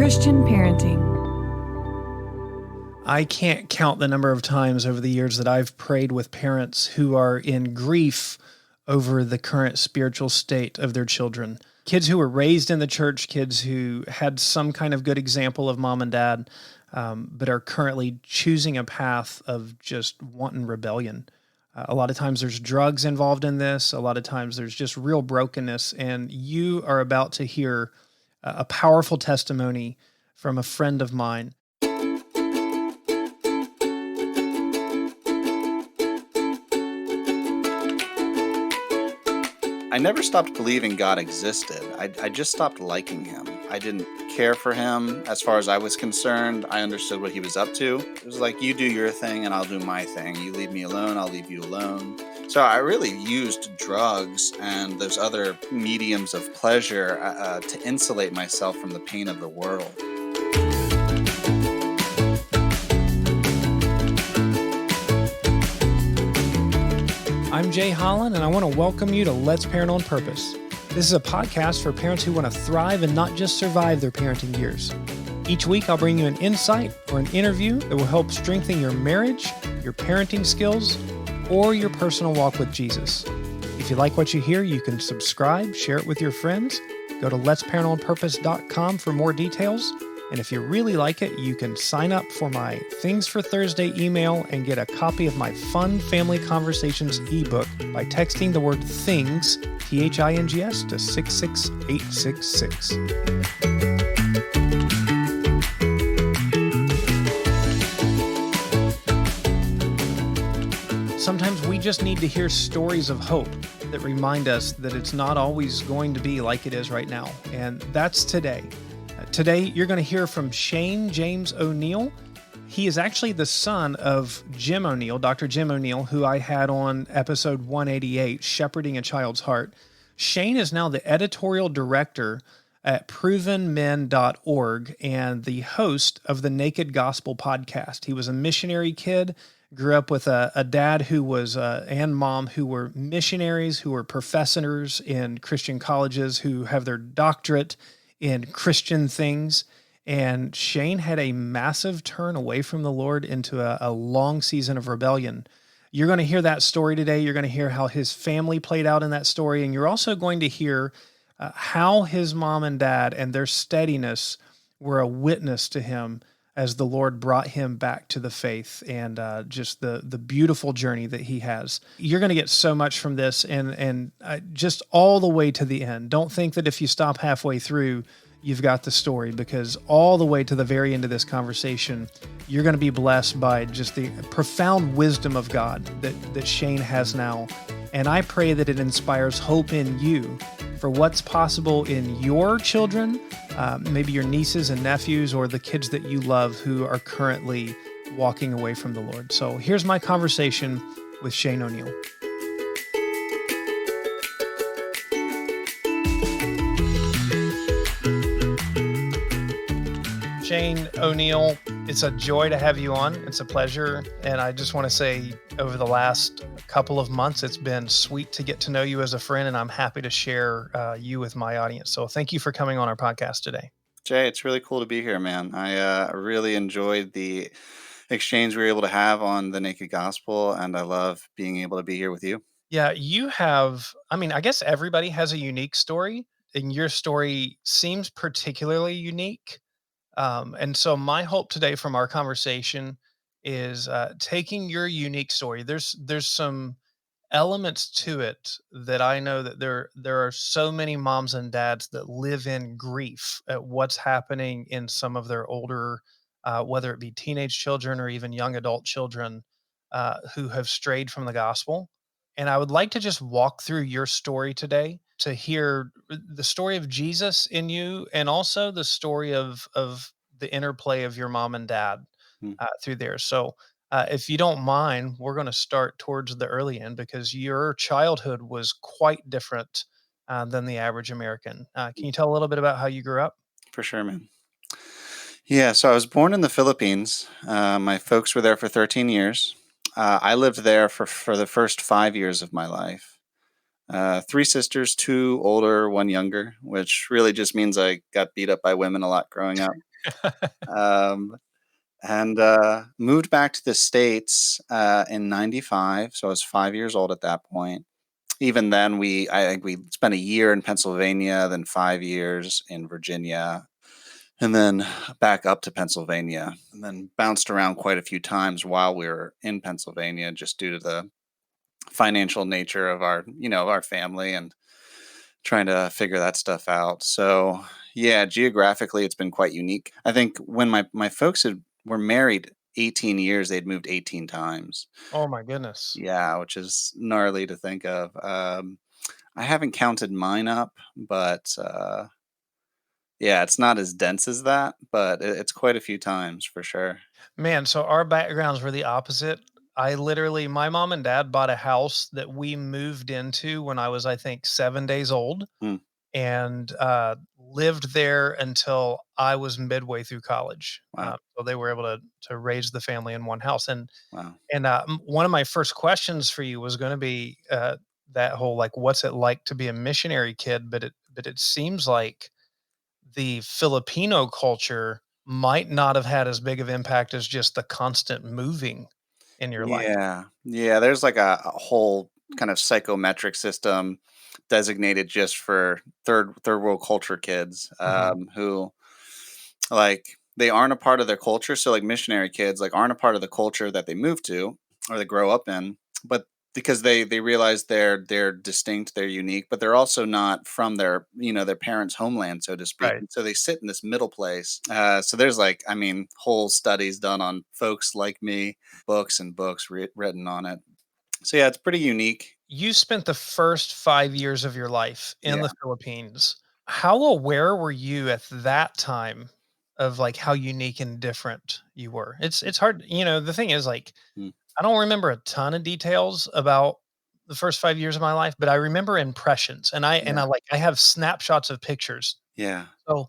Christian parenting. I can't count the number of times over the years that I've prayed with parents who are in grief over the current spiritual state of their children. Kids who were raised in the church, kids who had some kind of good example of mom and dad, but are currently choosing a path of just wanton rebellion. A lot of times there's drugs involved in this. A lot of times there's just real brokenness. And you are about to hear a powerful testimony from a friend of mine. I never stopped believing God existed. I just stopped liking him. I didn't care for him as far as I was concerned. I understood what he was up to. It was like, you do your thing and I'll do my thing. You leave me alone, I'll leave you alone. So I really used drugs and those other mediums of pleasure to insulate myself from the pain of the world. I'm Jay Holland, and I want to welcome you to Let's Parent on Purpose. This is a podcast for parents who want to thrive and not just survive their parenting years. Each week, I'll bring you an insight or an interview that will help strengthen your marriage, your parenting skills, or your personal walk with Jesus. If you like what you hear, you can subscribe, share it with your friends. Go to letsparentonpurpose.com for more details. And if you really like it, you can sign up for my Things for Thursday email and get a copy of my Fun Family Conversations ebook by texting the word THINGS, THINGS, to 66866. Sometimes we just need to hear stories of hope that remind us that it's not always going to be like it is right now. And that's today. Today, you're going to hear from Shane James O'Neill. He is actually the son of Jim O'Neill, Dr. Jim O'Neill, who I had on episode 188, Shepherding a Child's Heart. Shane is now the editorial director at provenmen.org and the host of the Naked Gospel podcast. He was a missionary kid, grew up with a dad who was, and mom who were missionaries, who were professors in Christian colleges, who have their doctorate in Christian things. And Shane had a massive turn away from the Lord into a long season of rebellion. You're going to hear that story today. You're going to hear how his family played out in that story. And you're also going to hear how his mom and dad and their steadiness were a witness to him as the Lord brought him back to the faith, and just the beautiful journey that he has. You're going to get so much from this, and just all the way to the end. Don't think that if you stop halfway through, you've got the story, because all the way to the very end of this conversation, you're going to be blessed by just the profound wisdom of God that Shane has now. And I pray that it inspires hope in you for what's possible in your children, maybe your nieces and nephews, or the kids that you love who are currently walking away from the Lord. So here's my conversation with Shane O'Neill. Shane O'Neill, it's a joy to have you on. It's a pleasure. And I just want to say, over the last couple of months, it's been sweet to get to know you as a friend, and I'm happy to share you with my audience. So thank you for coming on our podcast today. Jay, it's really cool to be here, man. I really enjoyed the exchange we were able to have on the Naked Gospel, and I love being able to be here with you. Yeah, you have, I guess everybody has a unique story, and your story seems particularly unique. And so my hope today from our conversation is taking your unique story. There's some elements to it that I know that there are so many moms and dads that live in grief at what's happening in some of their older, whether it be teenage children or even young adult children, who have strayed from the gospel. And I would like to just walk through your story today to hear the story of Jesus in you, and also the story of the interplay of your mom and dad Hmm. through there. So if you don't mind, we're going to start towards the early end, because your childhood was quite different than the average American. Can you tell a little bit about how you grew up? For sure, man. Yeah, so I was born in the Philippines. My folks were there for 13 years. I lived there for the first 5 years of my life. 3 sisters, 2 older, 1 younger, which really just means I got beat up by women a lot growing up. Um, and moved back to the States in '95. So I was 5 years old at that point. Even then, I think we spent a year in Pennsylvania, then 5 years in Virginia, and then back up to Pennsylvania, and then bounced around quite a few times while we were in Pennsylvania, just due to the financial nature of our family and trying to figure that stuff out. So yeah, geographically, it's been quite unique. I think when my folks were married 18 years, they'd moved 18 times. Oh my goodness. Yeah, which is gnarly to think of. I haven't counted mine up, but yeah, it's not as dense as that, but it's quite a few times for sure. Man, so our backgrounds were the opposite. My mom and dad bought a house that we moved into when I was, I think, 7 days old, Hmm. and lived there until I was midway through college. Wow, So they were able to raise the family in one house. wow. One of my first questions for you was going to be that whole like, what's it like to be a missionary kid? But it seems like the Filipino culture might not have had as big of impact as just the constant moving in your life. Yeah, yeah. There's like a whole kind of psychometric system designated just for third world culture kids, Mhm. who like they aren't a part of their culture. So like missionary kids like aren't a part of the culture that they move to or they grow up in, but because they realize they're distinct, they're unique, but they're also not from their parents' homeland, so to speak. Right. And so they sit in this middle place. So there's like, I mean, whole studies done on folks like me, books and books written on it. So yeah, it's pretty unique. You spent the first 5 years of your life in Yeah, the Philippines. How aware were you at that time of, like, how unique and different you were? It's hard, the thing is, like, mm, I don't remember a ton of details about the first 5 years of my life, but I remember impressions, yeah, I have snapshots of pictures. yeah. So,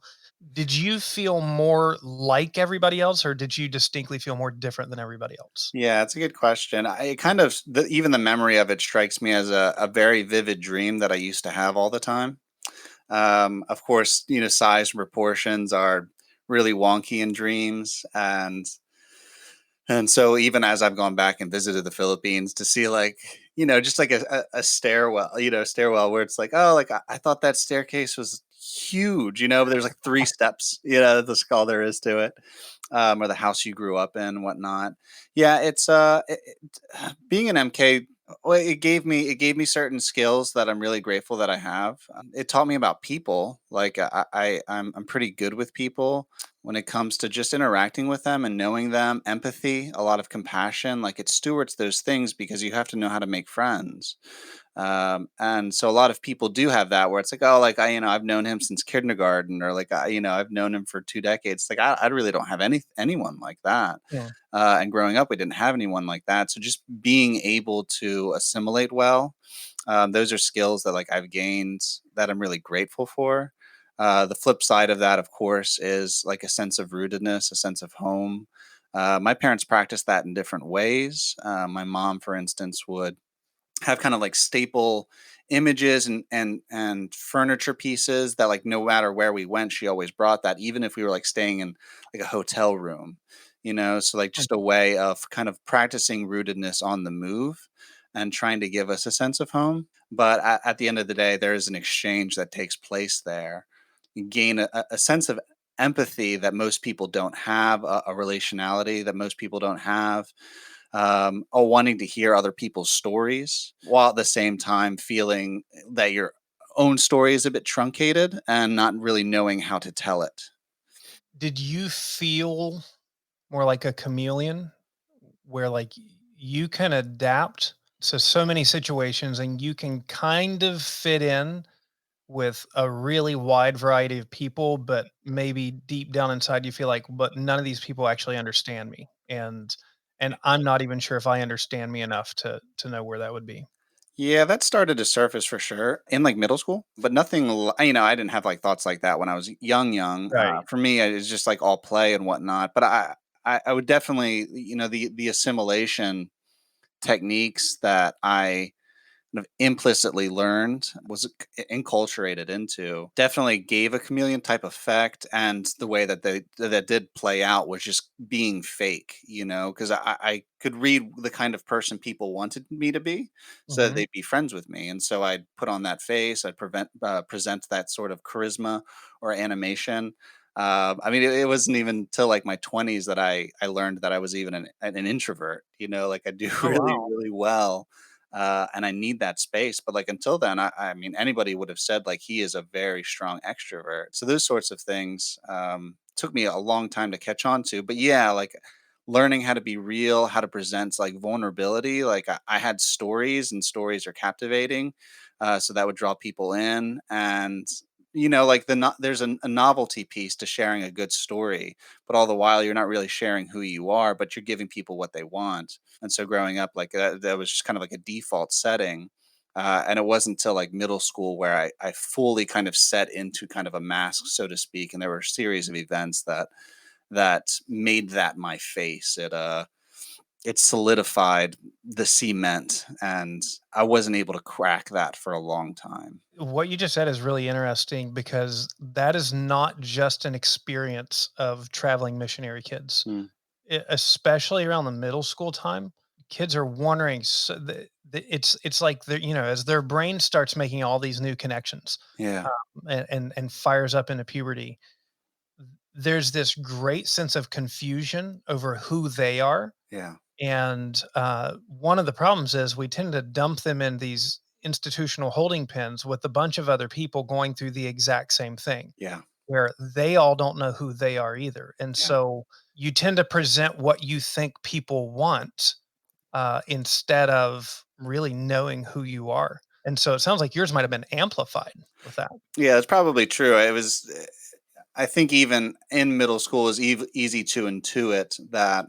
did you feel more like everybody else, or did you distinctly feel more different than everybody else? Yeah, it's a good question. It kind of even the memory of it strikes me as a very vivid dream that I used to have all the time. Of course, size and proportions are really wonky in dreams, and so even as I've gone back and visited the Philippines to see like just like a stairwell, stairwell where it's like, oh, like I thought that staircase was huge, but there's like three steps, that's all there is to it, or the house you grew up in and whatnot. Yeah, it's being an MK. Well, it gave me certain skills that I'm really grateful that I have. It taught me about people. Like I'm pretty good with people when it comes to just interacting with them and knowing them, empathy, a lot of compassion. Like it stewards those things because you have to know how to make friends. And so a lot of people do have that where it's like, oh, like I've known him since kindergarten, or like I've known him for 2 decades. Like I really don't have anyone like that. Mm. And growing up, we didn't have anyone like that. So just being able to assimilate well, those are skills that like I've gained that I'm really grateful for. The flip side of that, of course, is like a sense of rootedness, a sense of home. My parents practiced that in different ways. My mom, for instance, would have kind of like staple images and furniture pieces that like no matter where we went she always brought that, even if we were like staying in like a hotel room, so like Mm. just a way of kind of practicing rootedness on the move and trying to give us a sense of home. But at the end of the day, there is an exchange that takes place there. You gain a sense of empathy that most people don't have, a relationality that most people don't have, or wanting to hear other people's stories while at the same time feeling that your own story is a bit truncated and not really knowing how to tell it. Did you feel more like a chameleon where, like, you can adapt to so many situations and you can kind of fit in with a really wide variety of people, but maybe deep down inside you feel like, but none of these people actually understand me. And I'm not even sure if I understand me enough to know where that would be. Yeah, that started to surface for sure in like middle school, but nothing. I didn't have like thoughts like that when I was young. Young. Right. For me, it's just like all play and whatnot. But I would definitely, the assimilation techniques that I kind of implicitly learned, was inculturated into, definitely gave a chameleon type effect. And the way that that did play out was just being fake, because I could read the kind of person people wanted me to be, so that Hmm. they'd be friends with me. And so I'd put on that face, I'd present that sort of charisma or animation. I mean, it wasn't even till like my 20s that I learned that I was even an introvert. Like I do Oh, really, wow. really well, and I need that space. But like until then, I mean, anybody would have said like he is a very strong extrovert. So those sorts of things took me a long time to catch on to. But yeah, like learning how to be real, how to present like vulnerability. Like I had stories, and stories are captivating, so that would draw people in. And like there's a novelty piece to sharing a good story, but all the while you're not really sharing who you are, but you're giving people what they want. And so growing up, like that was just kind of like a default setting. And it wasn't until like middle school where I fully kind of set into kind of a mask, so to speak. And there were a series of events that made that my face. It solidified the cement, and I wasn't able to crack that for a long time. What you just said is really interesting because that is not just an experience of traveling missionary kids. Mm, Especially around the middle school time, kids are wondering, it's like they're, as their brain starts making all these new connections, yeah, and fires up into puberty, there's this great sense of confusion over who they are. yeah, And one of the problems is we tend to dump them in these institutional holding pens with a bunch of other people going through the exact same thing, yeah, where they all don't know who they are either. And yeah. so you tend to present what you think people want, instead of really knowing who you are. And so it sounds like yours might have been amplified with that. Yeah, it's probably true. I think even in middle school, it was easy to intuit that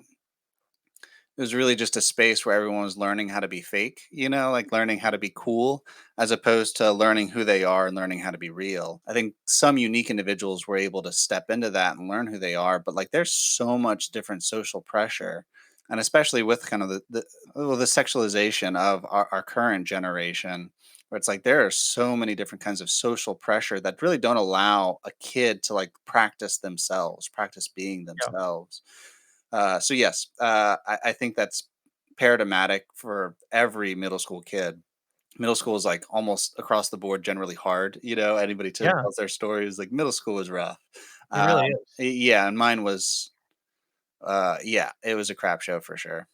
it was really just a space where everyone was learning how to be fake, like learning how to be cool, as opposed to learning who they are and learning how to be real. I think some unique individuals were able to step into that and learn who they are, but like there's so much different social pressure. And especially with kind of the sexualization of our current generation, where it's like there are so many different kinds of social pressure that really don't allow a kid to like practice themselves, practice being Yeah. themselves. So yes, I think that's paradigmatic for every middle school kid. Middle school is like almost across the board generally hard. Anybody Yeah, tells their stories like middle school was rough. it really is. Yeah, and mine was, yeah, it was a crap show for sure.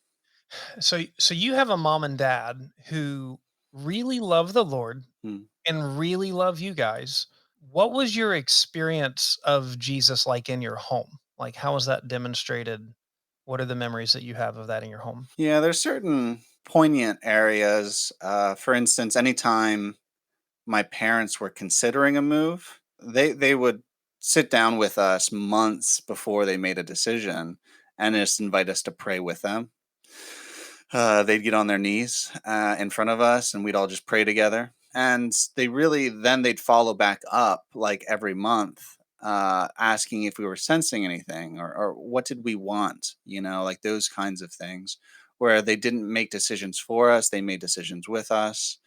So you have a mom and dad who really love the Lord Hmm. and really love you guys. What was your experience of Jesus like in your home? Like, how was that demonstrated? What are the memories that you have of that in your home? Yeah, there's certain poignant areas. For instance, anytime my parents were considering a move, they would sit down with us months before they made a decision and just invite us to pray with them. They'd get on their knees in front of us, and we'd all just pray together. And they'd follow back up like every month, asking if we were sensing anything, or what did we want, like those kinds of things, where they didn't make decisions for us, they made decisions with us.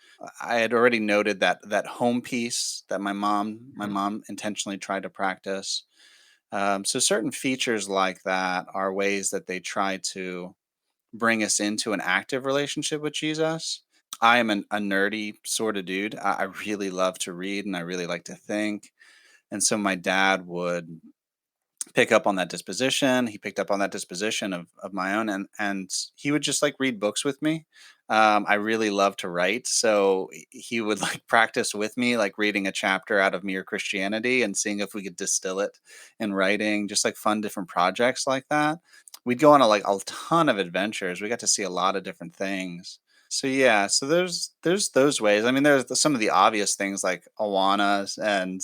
I had already noted that home piece that my Mhm. mom intentionally tried to practice. So certain features like that are ways that they try to bring us into an active relationship with Jesus. I am a nerdy sort of dude. I really love to read and I really like to think. And so my dad would pick up on that disposition. He picked up on that disposition of my own, and he would just like read books with me. I really love to write, so he would like practice with me, like reading a chapter out of Mere Christianity and seeing if we could distill it in writing, just like fun different projects like that. We'd go on like a ton of adventures. We got to see a lot of different things. So yeah, so there's those ways. I mean, there's some of the obvious things like Awanas and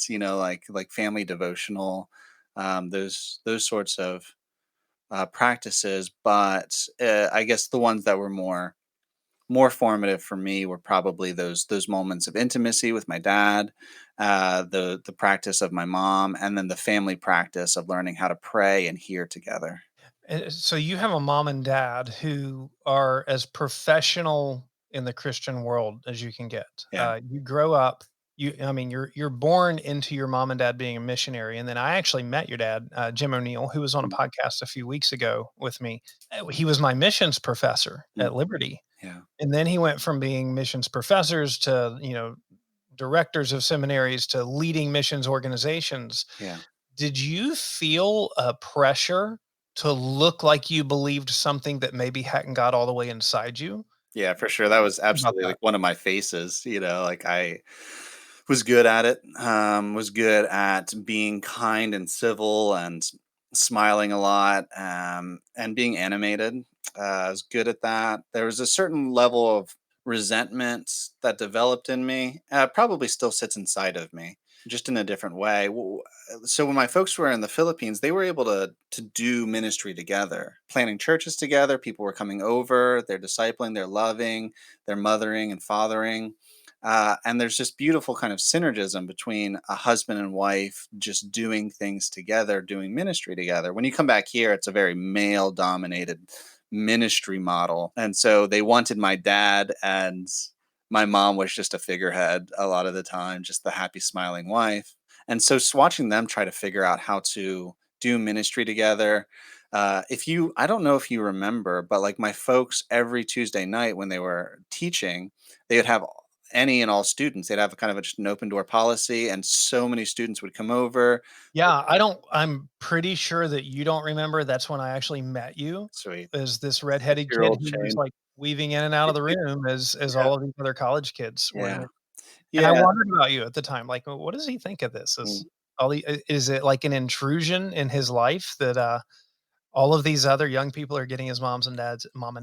like family devotional, those sorts of practices. But I guess the ones that were more formative for me were probably those moments of intimacy with my dad, the practice of my mom, and then the family practice of learning how to pray and hear together. So you have a mom and dad who are as professional. in the Christian world as you can get. Yeah. You grow up, I mean, you're born into your mom and dad being a missionary, and then I actually met your dad, Jim O'Neill, who was on a Mm, podcast a few weeks ago with me. He was my missions professor mm, at Liberty, yeah. and then he went from being missions professors to, directors of seminaries to leading missions organizations. Yeah. Did you feel a pressure to look like you believed something that maybe hadn't got all the way inside you? Yeah, for sure. That was About absolutely that. like one of my faces, like I was good at it. Was good at being kind and civil and smiling a lot, and being animated. I was good at that. There was a certain level of resentment that developed in me. Probably still sits inside of me, just in a different way. So when my folks were in the Philippines, they were able to do ministry together, planning churches together. People were coming over, they're discipling, they're loving, they're mothering and fathering. And there's this beautiful kind of synergism between a husband and wife just doing things together, doing ministry together. When you come back here, it's a very male dominated ministry model. And so they wanted my dad, and my mom was just a figurehead a lot of the time, just the happy, smiling wife. And so watching them try to figure out how to do ministry together. I don't know if you remember, but like my folks, every Tuesday night when they were teaching, they would have any and all students. They'd have a kind of just an open door policy, and so many students would come over. Yeah, I'm pretty sure that you don't remember, that's when I actually met you, Sweet. as this six redheaded year kid old who was, Shane. like, weaving in and out of the room as Yeah. all of these other college kids were in Yeah. there, and I Yeah. wondered about you at the time, like, "What does he think of this?" Mm. Is it like an intrusion in his life that, all of these other young people are getting his mom and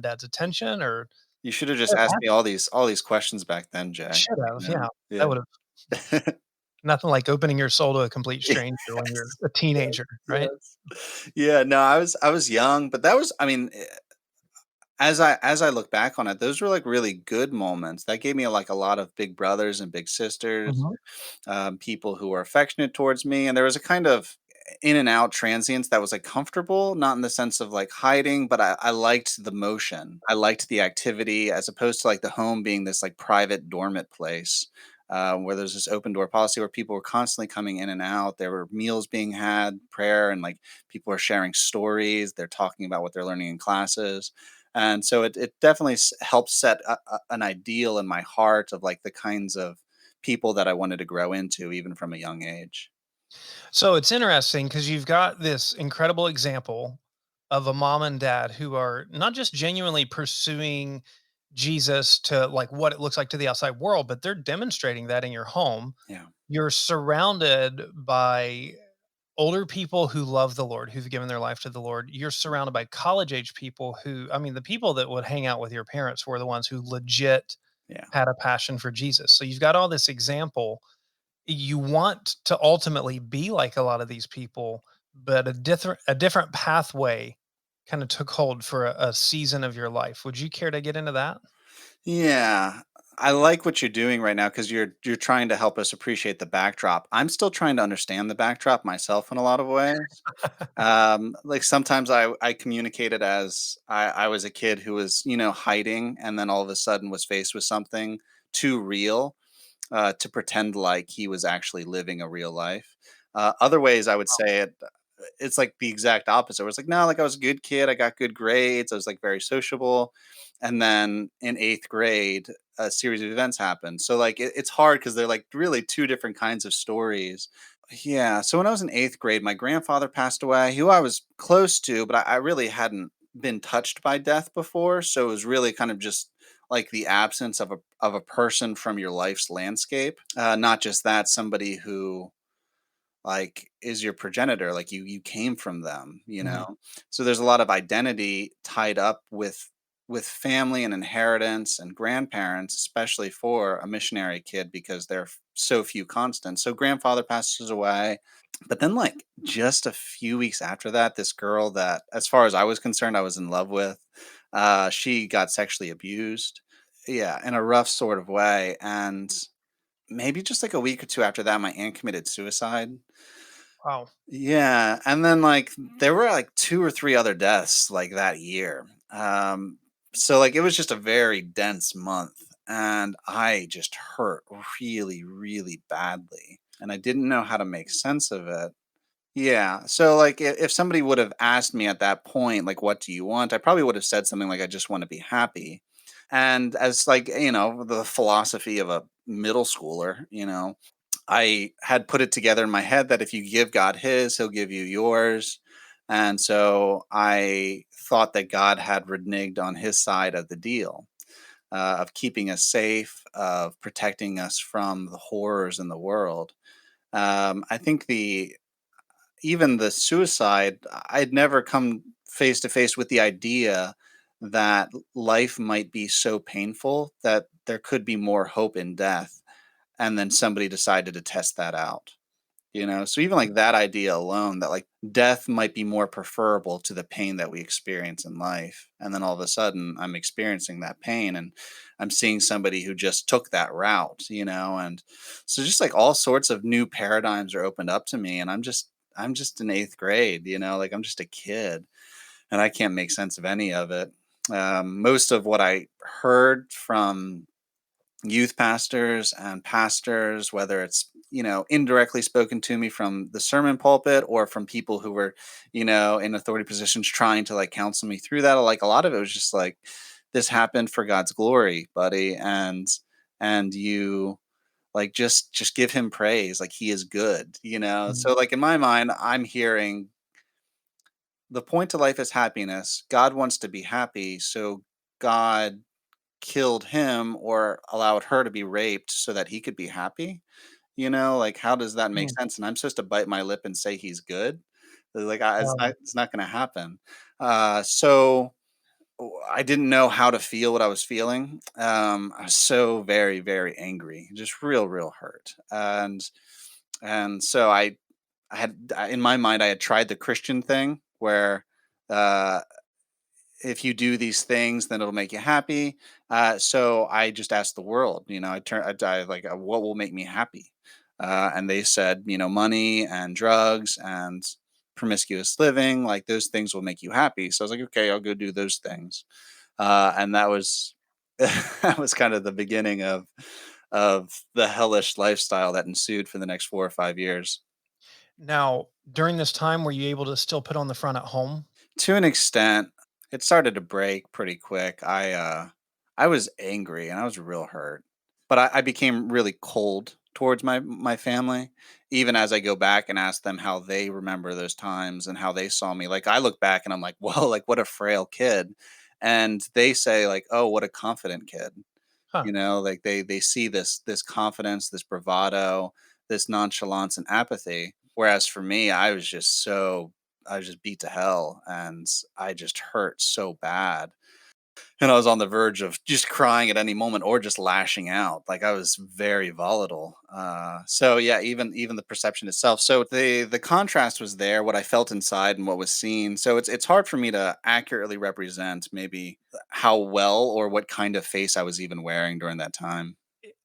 dad's attention, or You should have just what asked me happened? all these questions back then, I Jay. should have, yeah. Yeah. That would've nothing like opening your soul to a complete stranger when you're Yes. a Yes. teenager, right? Yes. Yeah, no, I was young, but that was, I mean, as I look back on it, those were like really good moments. That gave me like a lot of big brothers and big sisters, Mhm. people who were affectionate towards me, and there was a kind of in and out transience that was like comfortable, not in the sense of like hiding, but I liked the motion. I liked the activity as opposed to like the home being this like private dormant place. Where there's this open door policy where people were constantly coming in and out. There were meals being had, prayer, and like people are sharing stories. They're talking about what they're learning in classes. And so it definitely helps set an ideal in my heart of like the kinds of people that I wanted to grow into, even from a young age. So it's interesting because you've got this incredible example of a mom and dad who are not just genuinely pursuing Jesus to like what it looks like to the outside world, but they're demonstrating that in your home. Yeah. You're surrounded by older people who love the Lord, who've given their life to the Lord. You're surrounded by college age people who, I mean, the people that would hang out with your parents were the ones who legit Yeah. had a passion for Jesus. So you've got all this example. You want to ultimately be like a lot of these people, but a different pathway kind of took hold for a season of your life. Would you care to get into that? Yeah. I like what you're doing right now because you're trying to help us appreciate the backdrop. I'm still trying to understand the backdrop myself in a lot of ways. Like sometimes I communicated as I was a kid who was, hiding, and then all of a sudden was faced with something too real, to pretend like he was actually living a real life. Other ways I would say it's like the exact opposite. Where it's like, no, like I was a good kid, I got good grades, I was like very sociable, and then in eighth grade, a series of events happened. So like it's hard because they're like really two different kinds of stories. Yeah. So when I was in eighth grade, my grandfather passed away, who I was close to, but I really hadn't been touched by death before. So it was really kind of just like the absence of a person from your life's landscape. Not just that, somebody who like is your progenitor, like you came from them, Mhm. so there's a lot of identity tied up with family and inheritance and grandparents, especially for a missionary kid, because there are so few constants. So grandfather passes away, but then like just a few weeks after that, this girl that, as far as I was concerned, I was in love with, she got sexually abused, yeah, in a rough sort of way. And maybe just like a week or two after that, my aunt committed suicide. Wow. Yeah, and then, like, there were, like, 2 or 3 other deaths, like, that year. So like it was just a very dense month, and I just hurt really, really badly. And I didn't know how to make sense of it. Yeah. So like if somebody would have asked me at that point, like, what do you want? I probably would have said something like, I just want to be happy. And as like, the philosophy of a middle schooler, I had put it together in my head that if you give God his, he'll give you yours. And so I thought that God had reneged on his side of the deal, of keeping us safe, of protecting us from the horrors in the world. I think even the suicide, I'd never come face to face with the idea that life might be so painful that there could be more hope in death. And then somebody decided to test that out. So even like that idea alone, that like death might be more preferable to the pain that we experience in life. And then all of a sudden I'm experiencing that pain, and I'm seeing somebody who just took that route. And so just like all sorts of new paradigms are opened up to me. And I'm just in eighth grade, like I'm just a kid, and I can't make sense of any of it. Most of what I heard from youth pastors and pastors, whether it's, indirectly spoken to me from the sermon pulpit or from people who were, in authority positions trying to like counsel me through that. Like a lot of it was just like, this happened for God's glory, buddy. And you like, just give him praise. Like he is good. Mm. So like in my mind, I'm hearing the point to life is happiness. God wants to be happy. So God killed him or allowed her to be raped so that he could be happy. Like how does that make Mm. sense? And I'm supposed to bite my lip and say he's good? Like Um, it's not going to happen. So I didn't know how to feel what I was feeling. I was so very, very angry, just real, real hurt. And so in my mind, I had tried the Christian thing where, uh, if you do these things, then it'll make you happy. So I just asked the world, I like, what will make me happy? And they said, money and drugs and promiscuous living, like those things will make you happy. So I was like, okay, I'll go do those things. And that was, that was kind of the beginning of the hellish lifestyle that ensued for the next 4 or 5 years. Now, during this time, were you able to still put on the front at home? To an extent, it started to break pretty quick. I was angry and I was real hurt. But I became really cold towards my family, even as I go back and ask them how they remember those times and how they saw me. Like I look back and I'm like, "Whoa, like what a frail kid." And they say like, "Oh, what a confident kid." Huh. Like they see this confidence, this bravado, this nonchalance and apathy. Whereas for me, I was just beat to hell, and I just hurt so bad. And I was on the verge of just crying at any moment or just lashing out. Like I was very volatile. So yeah, even the perception itself. So the contrast was there, what I felt inside and what was seen. So it's hard for me to accurately represent maybe how well or what kind of face I was even wearing during that time.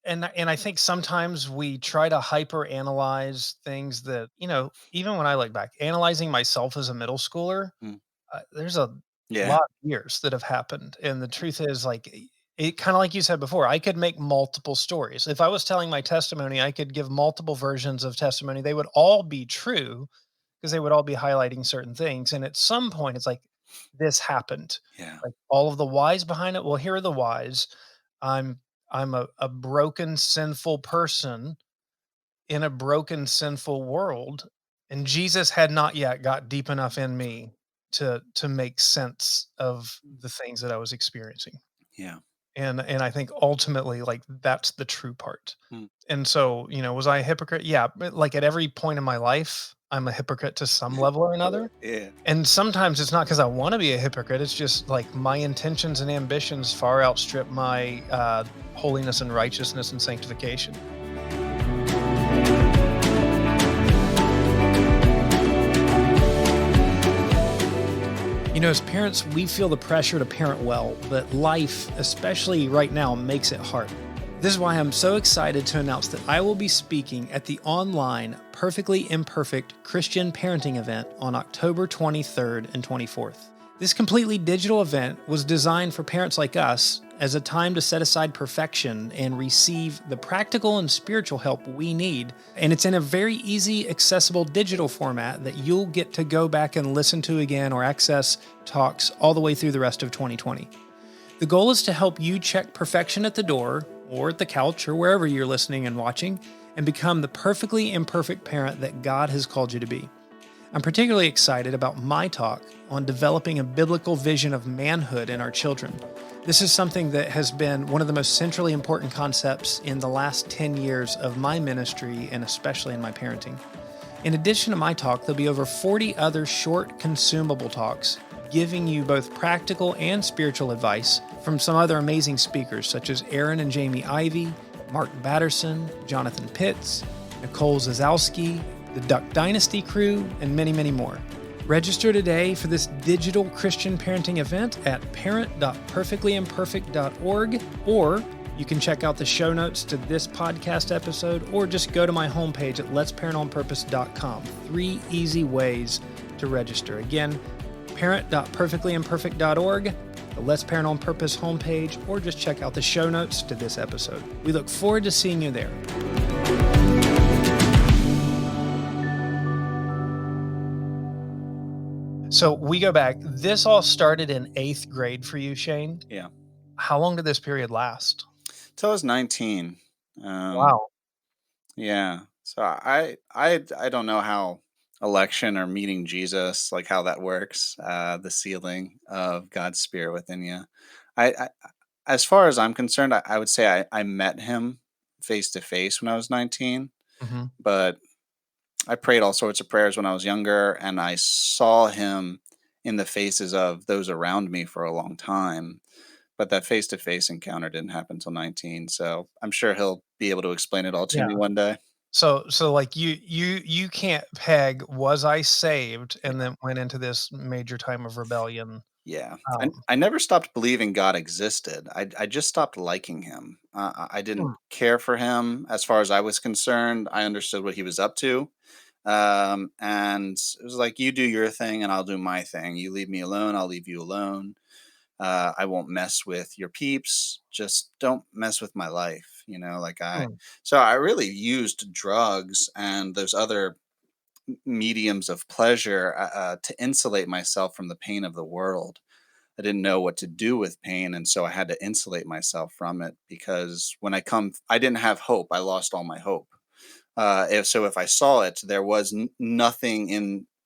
And I think sometimes we try to hyper analyze things that, even when I look back, analyzing myself as a middle schooler, Mm. there's a Yeah. lot of years that have happened. And the truth is, like, it kind of like you said before, I could make multiple stories. If I was telling my testimony, I could give multiple versions of testimony. They would all be true because they would all be highlighting certain things. And at some point, it's like, this happened. Yeah. Like all of the whys behind it. Well, here are the whys. I'm I'm a broken, sinful person in a broken, sinful world, and Jesus had not yet got deep enough in me to make sense of the things that I was experiencing. Yeah. And I think ultimately, like, that's the true part. Mm. And so, was I a hypocrite? Yeah, but like at every point in my life, I'm a hypocrite to some level or another. Yeah. And sometimes it's not because I want to be a hypocrite. It's just like my intentions and ambitions far outstrip my holiness and righteousness and sanctification. As parents, we feel the pressure to parent well, but life, especially right now, makes it hard. This is why I'm so excited to announce that I will be speaking at the online Perfectly Imperfect Christian Parenting event on October 23rd and 24th. This completely digital event was designed for parents like us as a time to set aside perfection and receive the practical and spiritual help we need. And it's in a very easy, accessible digital format that you'll get to go back and listen to again or access talks all the way through the rest of 2020. The goal is to help you check perfection at the door or at the couch or wherever you're listening and watching and become the perfectly imperfect parent that God has called you to be. I'm particularly excited about my talk on developing a biblical vision of manhood in our children. This is something that has been one of the most centrally important concepts in the last 10 years of my ministry and especially in my parenting. In addition to my talk, there'll be over 40 other short, consumable talks giving you both practical and spiritual advice from some other amazing speakers such as Aaron and Jamie Ivey, Mark Batterson, Jonathan Pitts, Nicole Zazowski, the Duck Dynasty crew, and many, many more. Register today for this digital Christian parenting event at parent.perfectlyimperfect.org, or you can check out the show notes to this podcast episode, or just go to my homepage at letsparentonpurpose.com. 3 easy ways to register. Again, parent.perfectlyimperfect.org, the Let's Parent on Purpose homepage, or just check out the show notes to this episode. We look forward to seeing you there. So we go back. This all started in 8th grade for you, Shane. Yeah. How long did this period last? Till I was 19. Wow. Yeah. So I don't know how election or meeting Jesus, like how that works, the sealing of God's spirit within you. I as far as I'm concerned, I would say I met him face to face when I was 19, Mm-hmm. but I prayed all sorts of prayers when I was younger, and I saw him in the faces of those around me for a long time. But that face to face encounter didn't happen until 19. So I'm sure he'll be able to explain it all to Yeah. me one day. So like you can't peg was I saved and then went into this major time of rebellion. Yeah. Um, I never stopped believing God existed. I just stopped liking him. I didn't Hmm. care for him as far as I was concerned. I understood what he was up to. And it was like, you do your thing and I'll do my thing. You leave me alone, I'll leave you alone. I won't mess with your peeps. Just don't mess with my life. Hmm. So I really used drugs and those other mediums of pleasure to insulate myself from the pain of the world. I didn't know what to do with pain, and so I had to insulate myself from it because I didn't have hope. I lost all my hope. If I saw it, there was nothing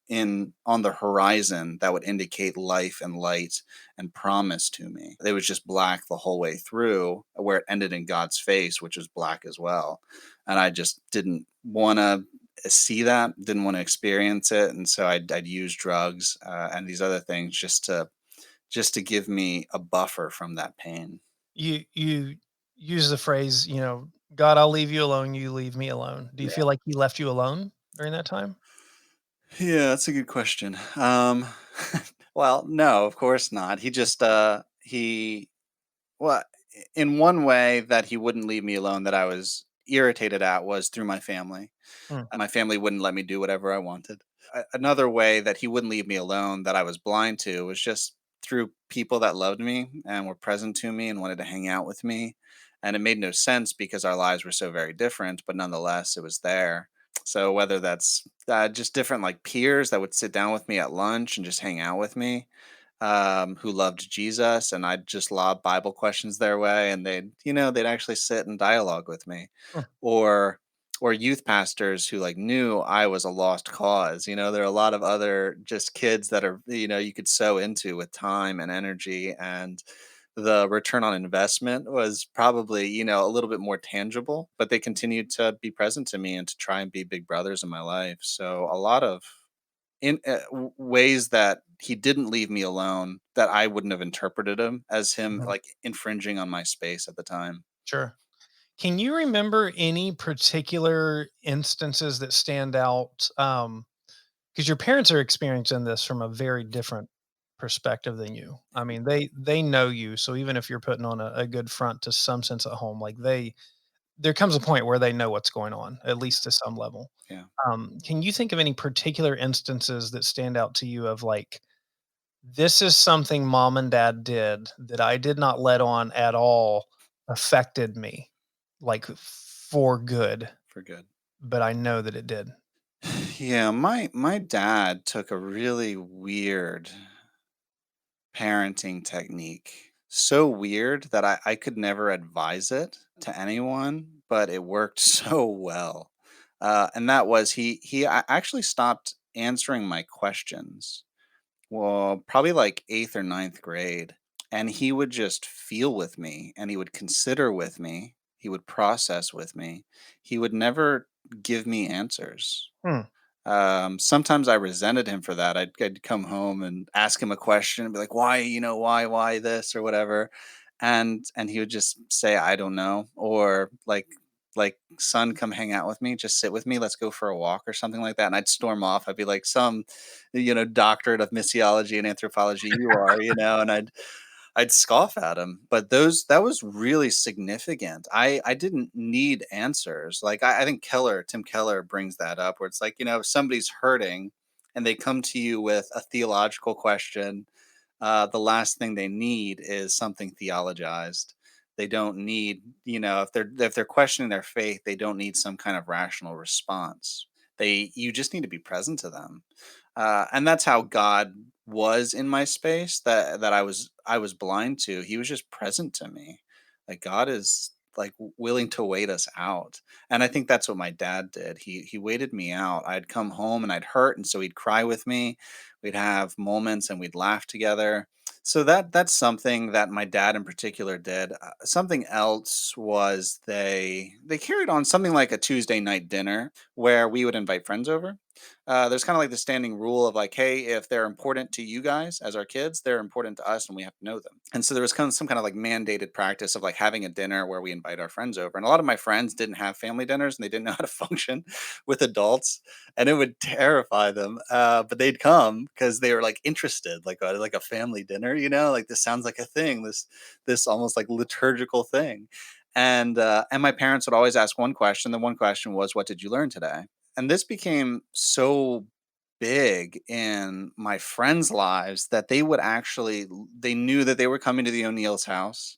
in on the horizon that would indicate life and light and promise to me. It was just black the whole way through, where it ended in God's face, which was black as well. And I just didn't want to see that, didn't want to experience it, and so I'd use drugs and these other things just to give me a buffer from that pain. You use the phrase, God, I'll leave you alone, you leave me alone. Do you Yeah. feel like he left you alone during that time? Yeah, that's a good question. Well, no, of course not. He just he well, in one way that he wouldn't leave me alone that I was irritated at was through my family. Hmm. My family wouldn't let me do whatever I wanted. Another way that he wouldn't leave me alone that I was blind to was just through people that loved me and were present to me and wanted to hang out with me. And it made no sense because our lives were so very different, but nonetheless, it was there. So whether that's just different like peers that would sit down with me at lunch and just hang out with me, who loved Jesus, and I'd just lob Bible questions their way, and they'd actually sit and dialogue with me, Hmm. or youth pastors who like knew I was a lost cause. There are a lot of other just kids that are you could sow into with time and energy, and the return on investment was probably a little bit more tangible, but they continued to be present to me and to try and be big brothers in my life. So a lot of ways that he didn't leave me alone that I wouldn't have interpreted him as him Mhm. like infringing on my space at the time. Sure. Can you remember any particular instances that stand out? Because your parents are experiencing this from a very different perspective than you. I mean, they know you, so even if you're putting on a good front to some sense at home, like there comes a point where they know what's going on, at least to some level. Yeah. Can you think of any particular instances that stand out to you of like this is something mom and dad did that I did not let on at all, affected me, like, for good, For good. but I know that it did. Yeah, my dad took a really weird parenting technique. So weird that I could never advise it to anyone, but it worked so well. And that was actually stopped answering my questions. Well, probably like eighth or ninth grade. And he would just feel with me and he would consider with me. He would process with me. He would never give me answers. Hmm. Sometimes I resented him for that. I'd come home and ask him a question and be like, "Why, why this or whatever," and he would just say, "I don't know," or like, "Son, come hang out with me, just sit with me, let's go for a walk," or something like that. And I'd storm off. I'd be like, "Some, doctorate of missiology and anthropology, you are," and I'd scoff at him, but those that was really significant. I didn't need answers. Like I think Tim Keller brings that up where it's like, if somebody's hurting and they come to you with a theological question, the last thing they need is something theologized. They don't need, if they're questioning their faith, they don't need some kind of rational response. You just need to be present to them. And that's how God was in my space that I was blind to. He was just present to me. Like God is like willing to wait us out. And I think that's what my dad did. He waited me out. I'd come home and I'd hurt, and so he'd cry with me. We'd have moments and we'd laugh together. So that's something that my dad in particular did. Something else was they carried on something like a Tuesday night dinner where we would invite friends over. There's kind of like the standing rule of like, hey, if they're important to you guys as our kids, they're important to us, and we have to know them. And so there was kind of some kind of like mandated practice of like having a dinner where we invite our friends over. And a lot of my friends didn't have family dinners and they didn't know how to function with adults, and it would terrify them. But they'd come because they were like interested, like a family dinner. Like this sounds like a thing. This almost like liturgical thing. And my parents would always ask one question. The one question was, "What did you learn today?" And this became so big in my friends' lives that they knew that they were coming to the O'Neill's house.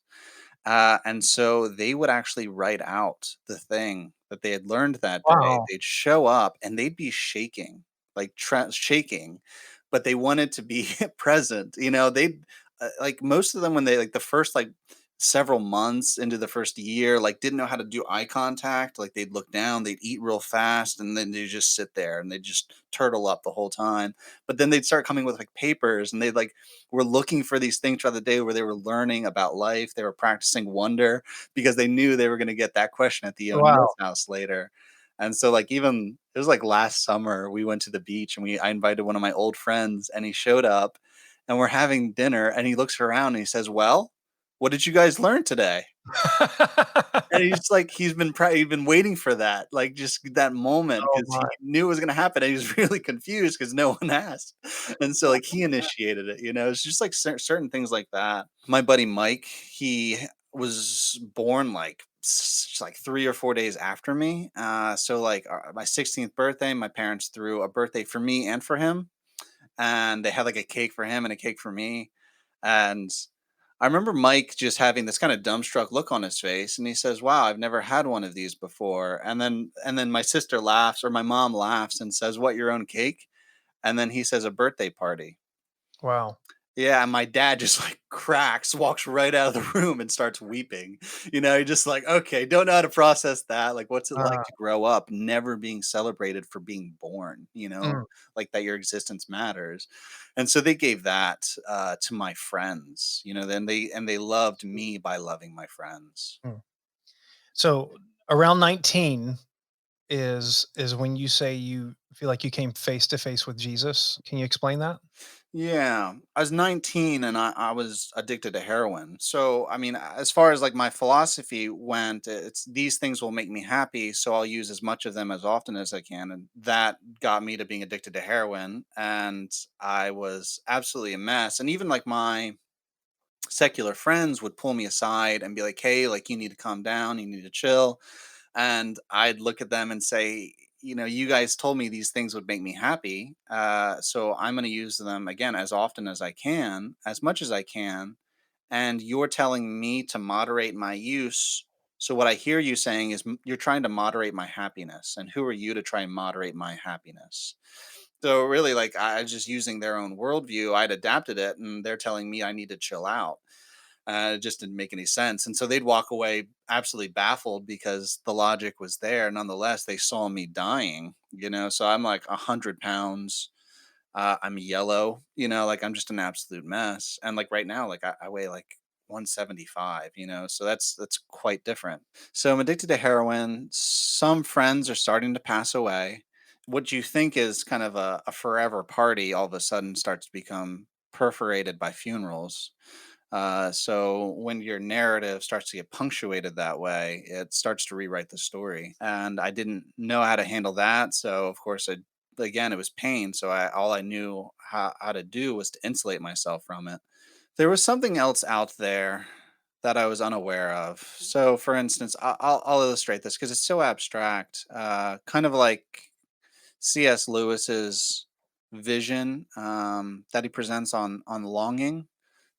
And so they would actually write out the thing that they had learned that day. Wow. They'd show up and they'd be shaking, like shaking, but they wanted to be present. They'd like most of them when they like the first like several months into the first year, like didn't know how to do eye contact. Like they'd look down, they'd eat real fast, and then they just sit there and they just turtle up the whole time. But then they'd start coming with like papers, and they'd like were looking for these things throughout the day where they were learning about life. They were practicing wonder because they knew they were going to get that question at the O'Neill's Wow. house later. And so like even it was like last summer we went to the beach and I invited one of my old friends and he showed up and we're having dinner and he looks around and he says, "Well, what did you guys learn today?" And he's like, he'd been waiting for that, like, just that moment Oh because my. he knew it was gonna happen, and he was really confused because no one asked, and so, like, he initiated it. It's just, like, certain things like that. My buddy Mike, he was born, like 3 or 4 days after me, so, like, my 16th birthday, my parents threw a birthday for me and for him, and they had, like, a cake for him and a cake for me, and I remember Mike just having this kind of dumbstruck look on his face, and he says, "Wow, I've never had one of these before." And then my sister laughs, or my mom laughs, and says, "What, your own cake?" And then he says, "A birthday party." Wow. Yeah, and my dad just like cracks, walks right out of the room and starts weeping. He just like, okay, don't know how to process that. Like, what's it like Uh, to grow up never being celebrated for being born, mm, like that your existence matters. And so they gave that to my friends, then they loved me by loving my friends. mm. So around 19 is when you say you feel like you came face to face with Jesus. Can you explain that? Yeah, I was 19 and I was addicted to heroin. So, I mean, as far as like my philosophy went, it's these things will make me happy. So I'll use as much of them as often as I can. And that got me to being addicted to heroin. And I was absolutely a mess. And even like my secular friends would pull me aside and be like, "Hey, like you need to calm down, you need to chill." And I'd look at them and say, you guys told me these things would make me happy. So I'm going to use them again as often as I can, as much as I can. And you're telling me to moderate my use. So what I hear you saying is you're trying to moderate my happiness. And who are you to try and moderate my happiness? So really, like, I was just using their own worldview. I'd adapted it, and they're telling me I need to chill out. It just didn't make any sense. And so they'd walk away absolutely baffled because the logic was there. Nonetheless, they saw me dying, So I'm like 100 pounds. I'm yellow, like I'm just an absolute mess. And like right now, like I weigh like 175, so that's quite different. So I'm addicted to heroin. Some friends are starting to pass away. What you think is kind of a forever party all of a sudden starts to become perforated by funerals. So when your narrative starts to get punctuated that way, it starts to rewrite the story. And I didn't know how to handle that. So of course, again, it was pain. So all I knew how to do was to insulate myself from it. There was something else out there that I was unaware of. So, for instance, I'll illustrate this because it's so abstract. Kind of like C.S. Lewis's vision that he presents on longing.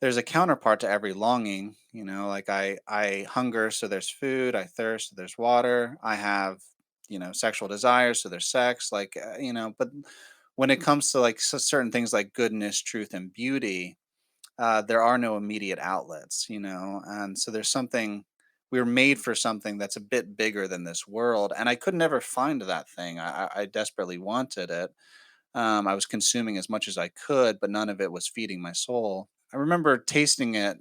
There's a counterpart to every longing. Like I hunger, so there's food. I thirst, so there's water. I have sexual desires, so there's sex. Like but when it comes to like certain things like goodness, truth, and beauty, there are no immediate outlets, and so there's something. We were made for something that's a bit bigger than this world, and I could never find that thing. I desperately wanted it. I was consuming as much as I could, but none of it was feeding my soul. I remember tasting it.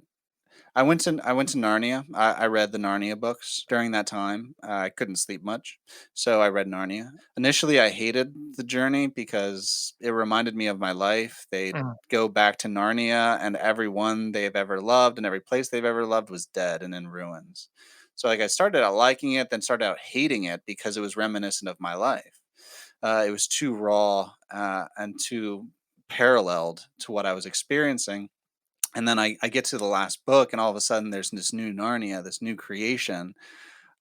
I went to Narnia. I read the Narnia books during that time. I couldn't sleep much, so I read Narnia. Initially, I hated the journey because it reminded me of my life. They'd Mhm. go back to Narnia, and everyone they've ever loved and every place they've ever loved was dead and in ruins. So, like, I started out liking it, then started out hating it because it was reminiscent of my life. It was too raw and too paralleled to what I was experiencing. And then I get to the last book, and all of a sudden there's this new Narnia, this new creation.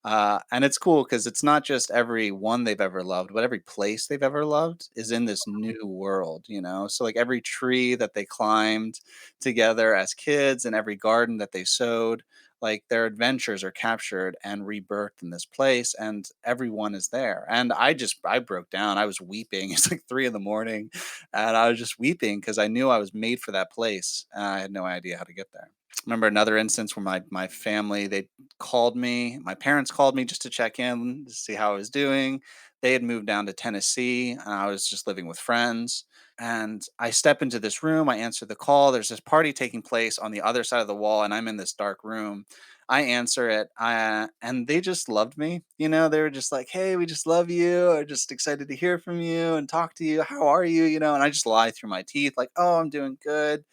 And it's cool because it's not just every one they've ever loved, but every place they've ever loved is in this new world. So, like every tree that they climbed together as kids and every garden that they sowed, like their adventures are captured and rebirthed in this place, and everyone is there. And I broke down. I was weeping. It's like 3 in the morning, and I was just weeping because I knew I was made for that place. I had no idea how to get there. Remember another instance where my family, they called me. My parents called me just to check in to see how I was doing. They had moved down to Tennessee, and I was just living with friends. And I step into this room. I answer the call. There's this party taking place on the other side of the wall, and I'm in this dark room. I answer it, and they just loved me. They were just like, "Hey, we just love you. We're just excited to hear from you and talk to you. How are you?" And I just lie through my teeth, like, "Oh, I'm doing good.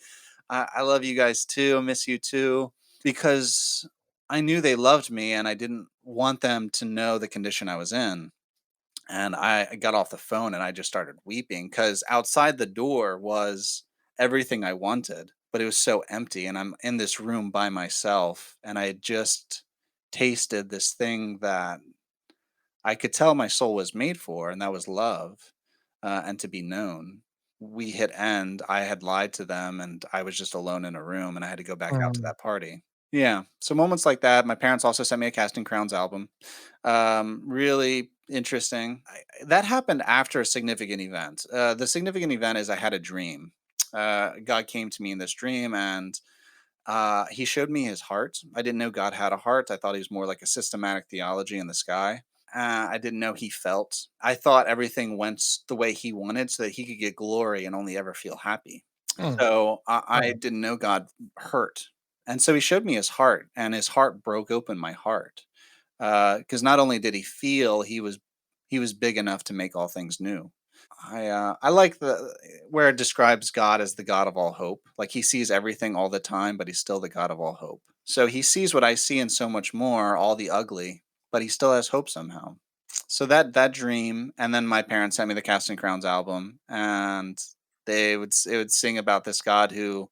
I love you guys too. I miss you too." Because I knew they loved me and I didn't want them to know the condition I was in. And I got off the phone and I just started weeping because outside the door was everything I wanted, but it was so empty. And I'm in this room by myself and I had just tasted this thing that I could tell my soul was made for, and that was love and to be known. We hit end. I had lied to them, and I was just alone in a room, and I had to go back out to Mm. that party. Yeah. So moments like that. My parents also sent me a Casting Crowns album. Really interesting. That happened after a significant event. The significant event is I had a dream. God came to me in this dream, and he showed me his heart. I didn't know God had a heart. I thought he was more like a systematic theology in the sky. I didn't know he felt. I thought everything went the way he wanted so that he could get glory and only ever feel happy. Mm. So I Right. didn't know God hurt. And so he showed me his heart, and his heart broke open my heart. Because not only did he feel, he was big enough to make all things new. I like the where it describes God as the God of all hope. Like he sees everything all the time, but he's still the God of all hope. So he sees what I see and so much more, all the ugly, but he still has hope somehow. So that dream, and then my parents sent me the Casting Crowns album, and it would sing about this God who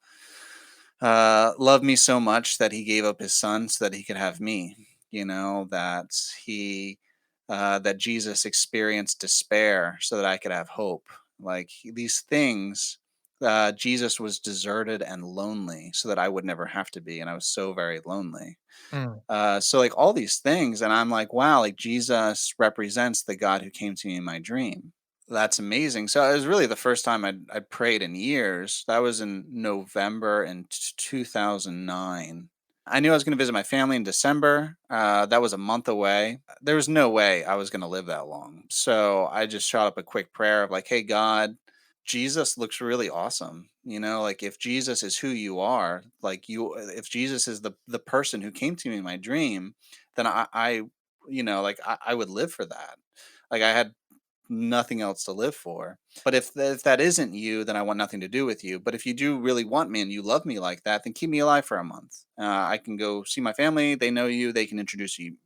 loved me so much that he gave up his son so that he could have me. That he that Jesus experienced despair so that I could have hope. Like these things, Jesus was deserted and lonely so that I would never have to be. And I was so very lonely. Mm, So like all these things, and I'm like, wow, like Jesus represents the God who came to me in my dream. That's amazing. So it was really the first time I'd prayed in years. That was in November in 2009. I knew I was going to visit my family in December. That was a month away. There was no way I was going to live that long. So I just shot up a quick prayer of like, hey, God, Jesus looks really awesome. Like if Jesus is who you are, like if Jesus is the person who came to me in my dream, then I would live for that. Like I had nothing else to live for. But if that isn't you, then I want nothing to do with you. But if you do really want me and you love me like that, then keep me alive for a month. I can go see my family. They know you. They can introduce you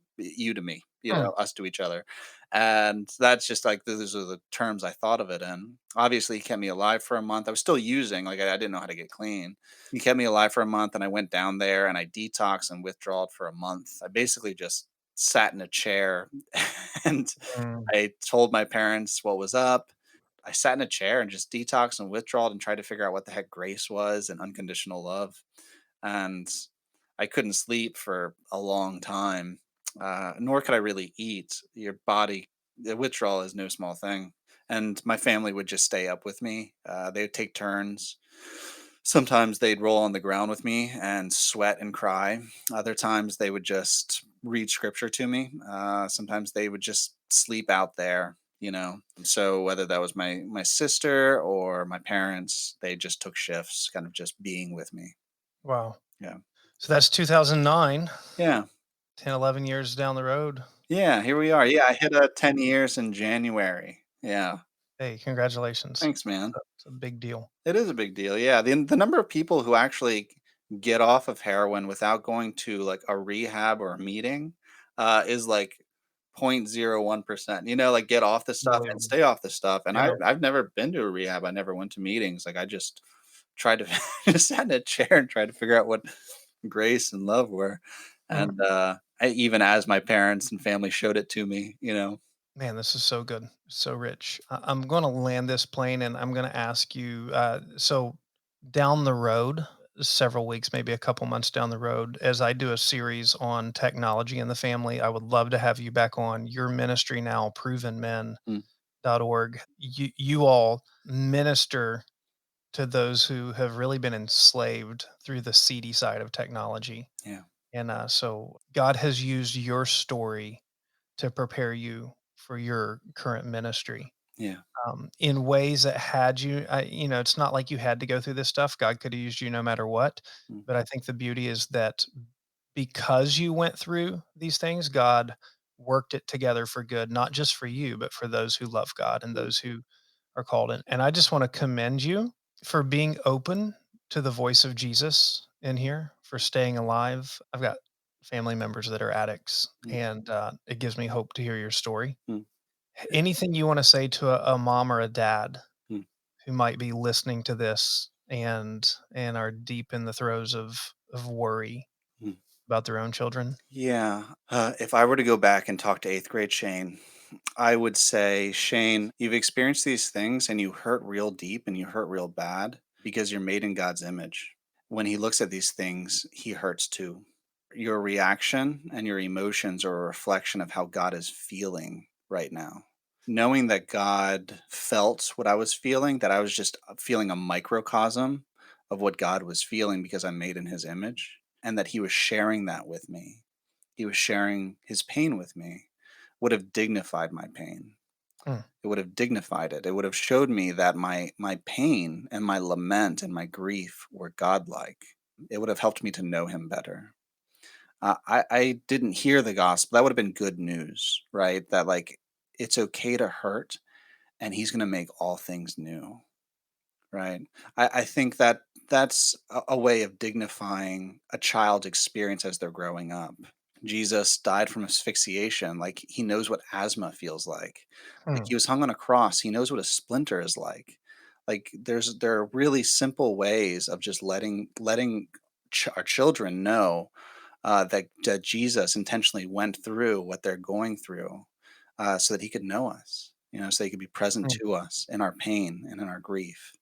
to me. mm, Us to each other. And that's just like those are the terms I thought of it in. Obviously, he kept me alive for a month. I was still using, like I didn't know how to get clean. He kept me alive for a month, and I went down there and I detoxed and withdrawed for a month. I basically just sat in a chair and mm. I told my parents what was up. I sat in a chair and just detoxed and withdrawed and tried to figure out what the heck grace was and unconditional love. And I couldn't sleep for a long time, nor could I really eat. Your body, the withdrawal is no small thing. And my family would just stay up with me. They would take turns. Sometimes they'd roll on the ground with me and sweat and cry. Other times they would just read scripture to me. Sometimes they would just sleep out there. So whether that was my sister or my parents, they just took shifts, kind of just being with me. Wow. Yeah. So that's 2009, Yeah. 10, 11 years down the road. Yeah, here we are. Yeah, I hit 10 years in January. Yeah. Hey, congratulations. Thanks, man. It's a big deal. It is a big deal. Yeah, the number of people who actually get off of heroin without going to like a rehab or a meeting is like 0.01%. Like get off the stuff and Unbelievable. stay off the stuff. And Yeah. I've never been to a rehab. I never went to meetings. Like I just tried to just sat in a chair and tried to figure out what grace and love were. Mm. And even as my parents and family showed it to me. Man, this is so good, so rich. I'm going to land this plane and I'm going to ask you. So, down the road, several weeks, maybe a couple months down the road, as I do a series on technology in the family, I would love to have you back on your ministry now, Mm, provenmen.org. You all minister to those who have really been enslaved through the seedy side of technology. yeah, And so, God has used your story to prepare you for your current ministry yeah. in ways that had you, it's not like you had to go through this stuff. God could have used you no matter what. Mm, But I think the beauty is that because you went through these things, God worked it together for good, not just for you, but for those who love God and mm, those who are called in. And I just want to commend you for being open to the voice of Jesus in here, for staying alive. I've got family members that are addicts, mm, and it gives me hope to hear your story. mm, Anything you want to say to a mom or a dad mm, who might be listening to this and are deep in the throes of worry mm. about their own children? Yeah. If I were to go back and talk to eighth grade Shane, I would say, Shane, you've experienced these things and you hurt real deep and you hurt real bad because you're made in God's image. When he looks at these things, he hurts too. Your reaction and your emotions are a reflection of how God is feeling right now. Knowing that God felt what I was feeling, that I was just feeling a microcosm of what God was feeling because I'm made in his image, and that he was sharing that with me. He was sharing his pain with me, would have dignified my pain. Mm, It would have dignified it. It would have showed me that my pain and my lament and my grief were godlike. It would have helped me to know him better. I didn't hear the gospel. That would have been good news, right? That like it's okay to hurt, and he's going to make all things new, right? I think that that's a way of dignifying a child's experience as they're growing up. Jesus died from asphyxiation. Like he knows what asthma feels like. Like mm, he was hung on a cross. He knows what a splinter is like. Like there are really simple ways of just letting our children know that Jesus intentionally went through what they're going through, so that he could know us, so he could be present Mm. to us in our pain and in our grief.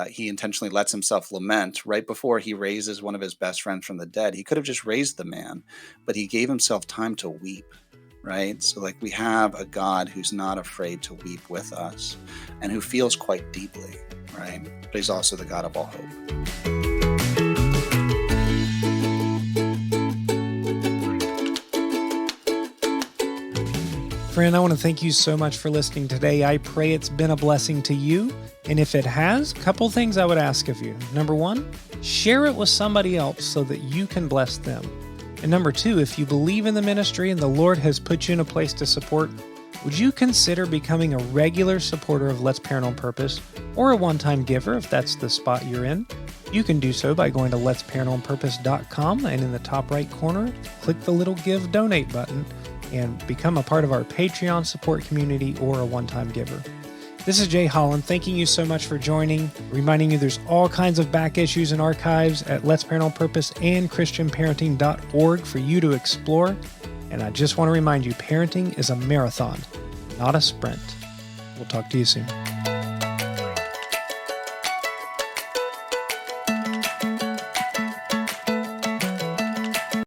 He intentionally lets himself lament right before he raises one of his best friends from the dead. He could have just raised the man, but he gave himself time to weep, right? So, like, we have a God who's not afraid to weep with us and who feels quite deeply, right? But he's also the God of all hope. Friend, I want to thank you so much for listening today. I pray it's been a blessing to you. And if it has, a couple things I would ask of you. Number one, share it with somebody else so that you can bless them. And number two, if you believe in the ministry and the Lord has put you in a place to support, would you consider becoming a regular supporter of Let's Parent on Purpose or a one-time giver if that's the spot you're in? You can do so by going to letsparentonpurpose.com and in the top right corner, click the little Give Donate button and become a part of our Patreon support community or a one-time giver. This is Jay Holland, thanking you so much for joining, reminding you there's all kinds of back issues and archives at Let's Parent on Purpose and ChristianParenting.org for you to explore. And I just want to remind you, parenting is a marathon, not a sprint. We'll talk to you soon.